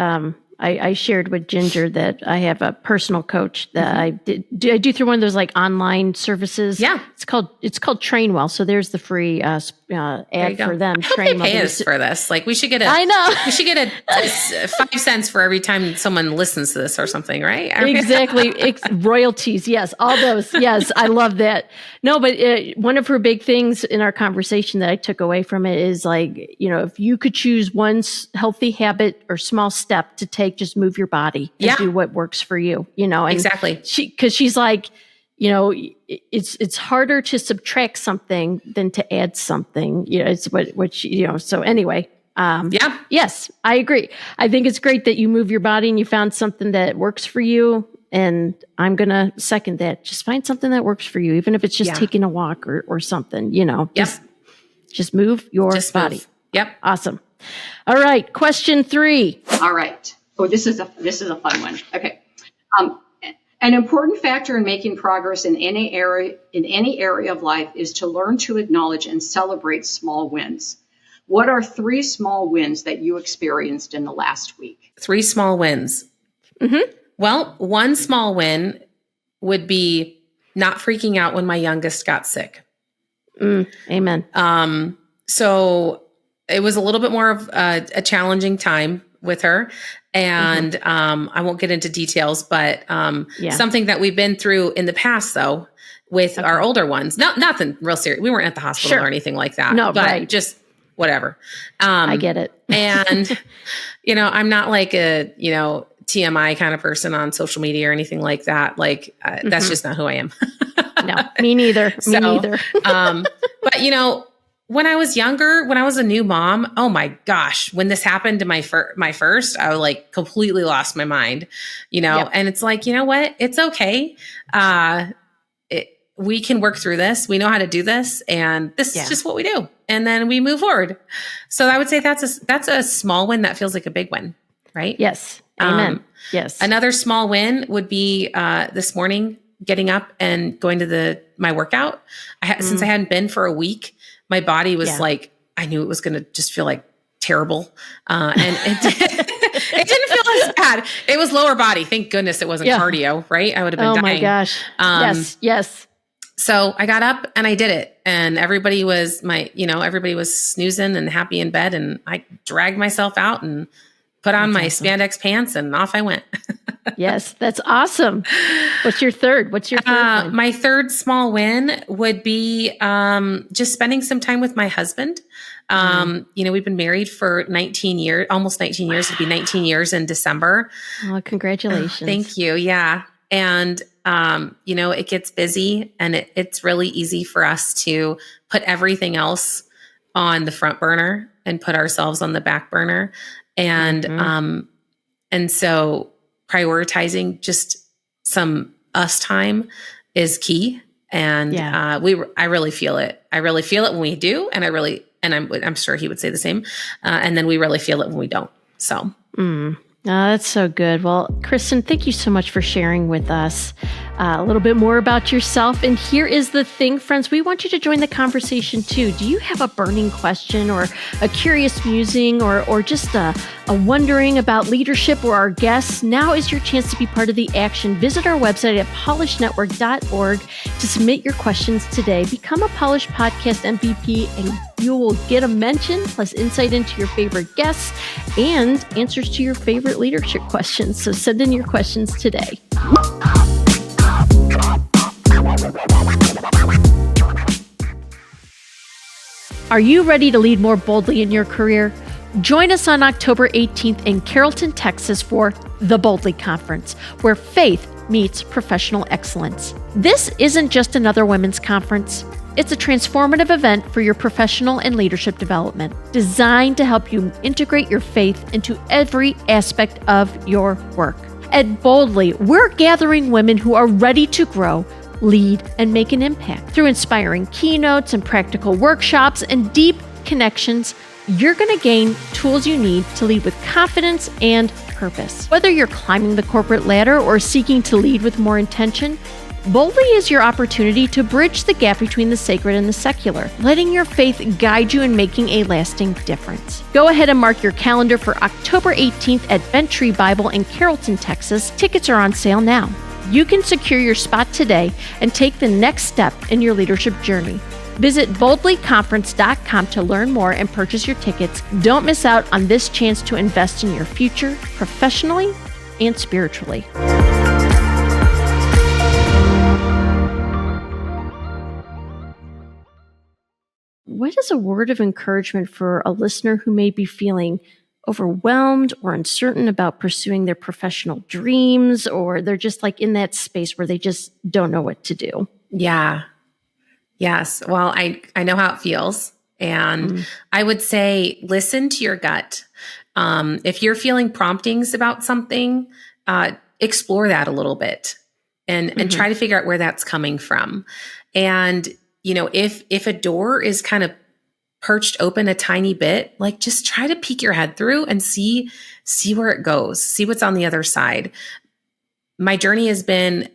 I shared with Ginger that I have a personal coach that I do through one of those like online services. Yeah. It's called Trainwell. So there's the free ad for them. I hope they pay us for this. Like we should get I know. We should get a 5 cents for every time someone listens to this or something, right? Exactly. Royalties. Yes. All those. Yes. I love that. No, but one of her big things in our conversation that I took away from it is like, you know, if you could choose one healthy habit or small step to take, just move your body and do what works for you, you know? And exactly. Because she's like, you know, it's harder to subtract something than to add something. You know, it's what she, you know, so anyway. Yes, I agree. I think it's great that you move your body and you found something that works for you. And I'm going to second that. Just find something that works for you, even if it's just taking a walk or something, you know, just move your body. Move. Yep. Awesome. All right. Question 3. All right. Oh, this is a fun one. Okay. An important factor in making progress in any area of life is to learn to acknowledge and celebrate small wins. What are 3 small wins that you experienced in the last week? 3 small wins. Well, one small win would be not freaking out when my youngest got sick. Amen. So it was a little bit more of a challenging time with her. And I won't get into details, but something that we've been through in the past, though, with our older ones. Nothing real serious. We weren't at the hospital or anything like that. No, but just whatever. I get it. And, you know, I'm not like a, you know, TMI kind of person on social media or anything like that. Like, that's just not who I am. No, me neither. Me neither. But, you know, when I was younger, when I was a new mom, oh my gosh, when this happened to my first, I like completely lost my mind, you know, and it's like, you know what? It's okay. We can work through this. We know how to do this. And this is just what we do. And then we move forward. So I would say that's a small win that feels like a big win, right? Yes. Amen. Yes. Another small win would be this morning, getting up and going to my workout. Since I hadn't been for a week, my body was like, I knew it was going to just feel like terrible. And it didn't feel as bad. It was lower body. Thank goodness it wasn't cardio, right? I would have been dying. Oh my gosh. Yes. So I got up and I did it, and everybody was snoozing and happy in bed. And I dragged myself out and put on my spandex pants and off I went. Yes, that's awesome. What's your third one? My third small win would be just spending some time with my husband. You know, we've been married for 19 years, almost 19 years. It'd be 19 years in December. Oh, congratulations. Thank you. Yeah. And, you know, it gets busy, and it's really easy for us to put everything else on the front burner and put ourselves on the back burner. And so prioritizing just some us time is key. And, I really feel it. I really feel it when we do. And I'm sure he would say the same. And then we really feel it when we don't. So. That's so good. Well, Kristin, thank you so much for sharing with us a little bit more about yourself. And here is the thing, friends, we want you to join the conversation too. Do you have a burning question or a curious musing or just a wondering about leadership or our guests? Now is your chance to be part of the action. Visit our website at polishnetwork.org to submit your questions today. Become a Polish Podcast MVP and you will get a mention plus insight into your favorite guests and answers to your favorite leadership questions. So send in your questions today. Are you ready to lead more boldly in your career? Join us on October 18th in Carrollton, Texas for the Boldly Conference, where faith meets professional excellence. This isn't just another women's conference. It's a transformative event for your professional and leadership development, designed to help you integrate your faith into every aspect of your work. At Boldly, we're gathering women who are ready to grow, lead, and make an impact. Through inspiring keynotes and practical workshops and deep connections, you're going to gain tools you need to lead with confidence and purpose. Whether you're climbing the corporate ladder or seeking to lead with more intention, Boldly is your opportunity to bridge the gap between the sacred and the secular, letting your faith guide you in making a lasting difference. Go ahead and mark your calendar for October 18th at Bent Tree Bible in Carrollton, Texas. Tickets are on sale now. You can secure your spot today and take the next step in your leadership journey. Visit boldlyconference.com to learn more and purchase your tickets. Don't miss out on this chance to invest in your future professionally and spiritually. What is a word of encouragement for a listener who may be feeling overwhelmed or uncertain about pursuing their professional dreams, or they're just like in that space where they just don't know what to do? Yeah. Yes. Well, I know how it feels. And I would say, listen to your gut. If you're feeling promptings about something, explore that a little bit and try to figure out where that's coming from. And, you know, if a door is kind of perched open a tiny bit, like just try to peek your head through and see where it goes, see what's on the other side. My journey has been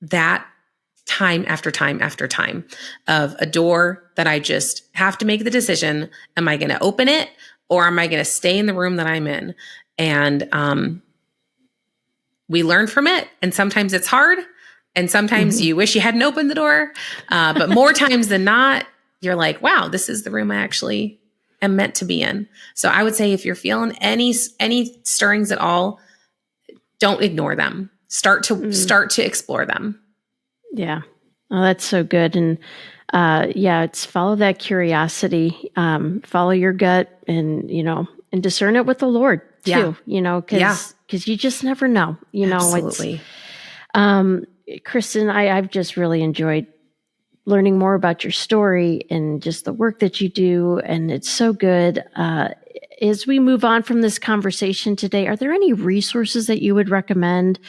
that time after time after time of a door that I just have to make the decision. Am I going to open it or am I going to stay in the room that I'm in? And we learn from it. And sometimes it's hard. And sometimes you wish you hadn't opened the door. But more times than not, you're like, wow, this is the room I actually am meant to be in. So I would say if you're feeling any stirrings at all, don't ignore them. Start to explore them. Yeah. Oh, that's so good. And it's follow that curiosity, follow your gut and discern it with the Lord too, because you just never know, Absolutely. Kristin, I've just really enjoyed learning more about your story and just the work that you do. And it's so good. As we move on from this conversation today, are there any resources that you would recommend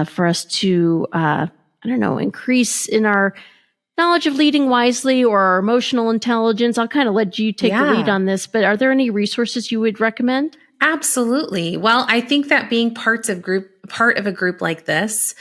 for us to, increase in our knowledge of leading wisely or our emotional intelligence? I'll kind of let you take the lead on this, but are there any resources you would recommend? Absolutely. Well, I think that being part of a group like this,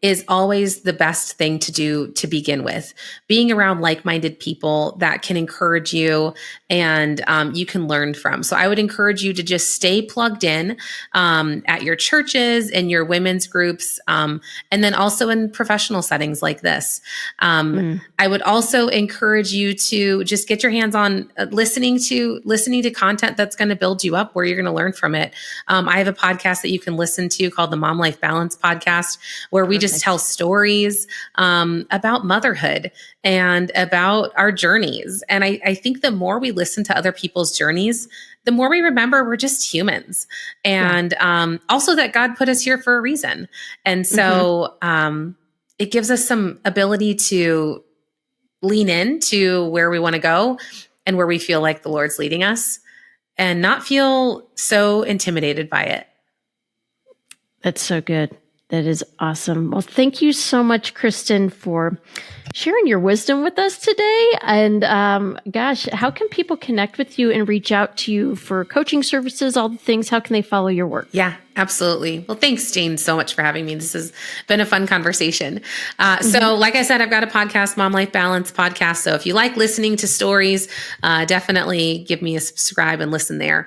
is always the best thing to do to begin with. Being around like-minded people that can encourage you and you can learn from. So I would encourage you to just stay plugged in at your churches and your women's groups, and then also in professional settings like this. I would also encourage you to just get your hands on listening to content that's going to build you up, where you're going to learn from it. I have a podcast that you can listen to called the Mom Life Balance Podcast, where we just tell stories about motherhood and about our journeys. And I think the more we listen to other people's journeys, the more we remember we're just humans. And also that God put us here for a reason. And so it gives us some ability to lean into where we want to go and where we feel like the Lord's leading us and not feel so intimidated by it. That's so good. That is awesome. Well, thank you so much, Kristin, for sharing your wisdom with us today. And gosh, how can people connect with you and reach out to you for coaching services, all the things? How can they follow your work? Yeah, absolutely. Well, thanks, Jane, so much for having me. This has been a fun conversation. So like I said, I've got a podcast, Mom Life Balance podcast. So if you like listening to stories, definitely give me a subscribe and listen there.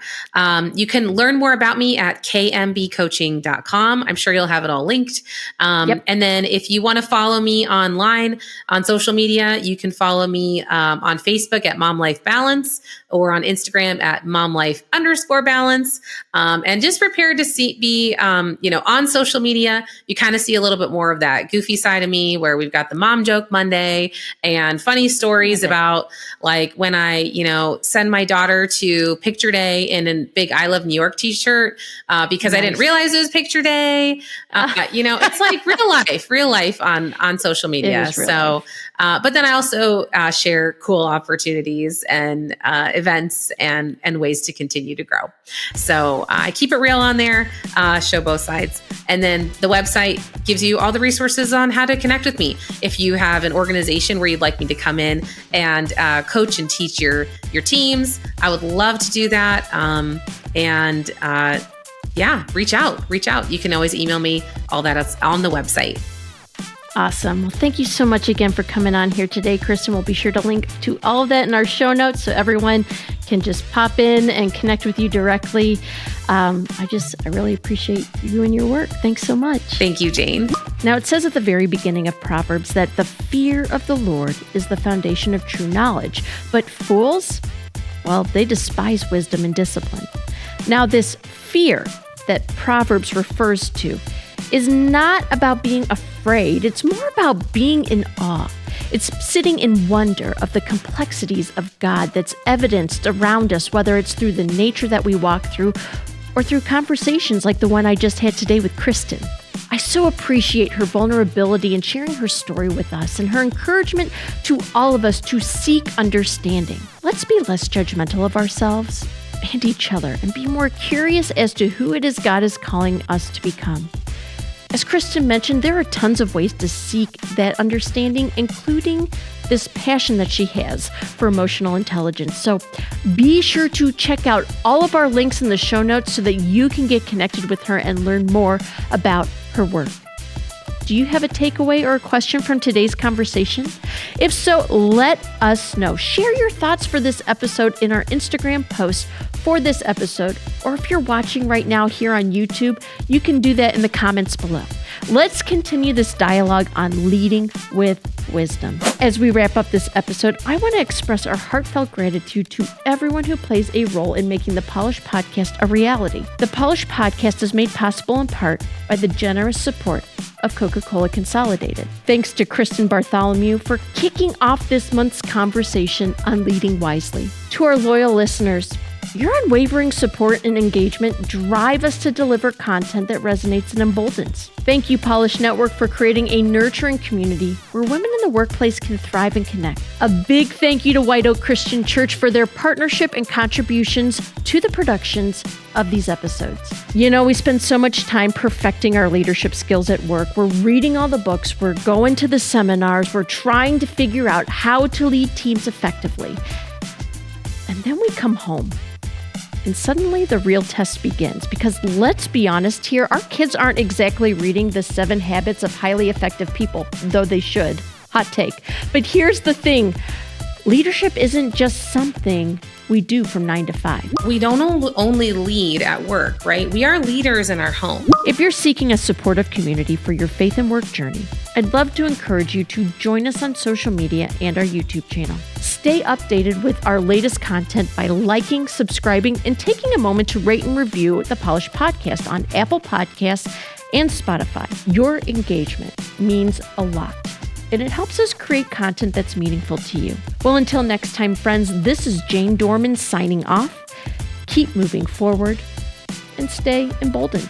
You can learn more about me at kmbcoaching.com. I'm sure you'll have it all linked. And then if you want to follow me online on social media, you can follow me on Facebook at Mom Life Balance or on Instagram at momlife_balance. And just prepared to be on social media. You kind of see a little bit more of that goofy side of me where we've got the Mom Joke Monday and funny stories about like when I, send my daughter to picture day in a big I Love New York t-shirt because I didn't realize it was picture day. It's like real life on social media. So, but then I also share cool opportunities and events and ways to continue to grow. So I keep it real on there, show both sides. And then the website gives you all the resources on how to connect with me. If you have an organization where you'd like me to come in and coach and teach your teams, I would love to do that. Reach out. You can always email me. All that is on the website. Awesome. Well, thank you so much again for coming on here today, Kristin. We'll be sure to link to all of that in our show notes so everyone can just pop in and connect with you directly. I really appreciate you and your work. Thanks so much. Thank you, Jane. Now, it says at the very beginning of Proverbs that the fear of the Lord is the foundation of true knowledge, but fools, well, they despise wisdom and discipline. Now, this fear that Proverbs refers to is not about being afraid. It's more about being in awe. It's sitting in wonder of the complexities of God that's evidenced around us, whether it's through the nature that we walk through or through conversations like the one I just had today with Kristin. I so appreciate her vulnerability in sharing her story with us and her encouragement to all of us to seek understanding. Let's be less judgmental of ourselves and each other and be more curious as to who it is God is calling us to become. As Kristin mentioned, there are tons of ways to seek that understanding, including this passion that she has for emotional intelligence. So be sure to check out all of our links in the show notes so that you can get connected with her and learn more about her work. Do you have a takeaway or a question from today's conversation? If so, let us know. Share your thoughts for this episode in our Instagram post for this episode, or if you're watching right now here on YouTube, you can do that in the comments below. Let's continue this dialogue on leading with wisdom. As we wrap up this episode, I want to express our heartfelt gratitude to everyone who plays a role in making the Polish Podcast a reality. The Polish Podcast is made possible in part by the generous support of Coca-Cola Consolidated. Thanks to Kristin Bartholomew for kicking off this month's conversation on leading wisely. To our loyal listeners, your unwavering support and engagement drive us to deliver content that resonates and emboldens. Thank you, Polish Network, for creating a nurturing community where women in the workplace can thrive and connect. A big thank you to White Oak Christian Church for their partnership and contributions to the productions of these episodes. We spend so much time perfecting our leadership skills at work. We're reading all the books, we're going to the seminars, we're trying to figure out how to lead teams effectively. And then we come home. And suddenly the real test begins because let's be honest here, our kids aren't exactly reading the 7 Habits of Highly Effective People, though they should. Hot take. But here's the thing. Leadership isn't just something we do from 9 to 5. We don't only lead at work, right? We are leaders in our home. If you're seeking a supportive community for your faith and work journey, I'd love to encourage you to join us on social media and our YouTube channel. Stay updated with our latest content by liking, subscribing, and taking a moment to rate and review the Polish Podcast on Apple Podcasts and Spotify. Your engagement means a lot, and it helps us create content that's meaningful to you. Well, until next time, friends, this is Jane Doerman signing off. Keep moving forward and stay emboldened.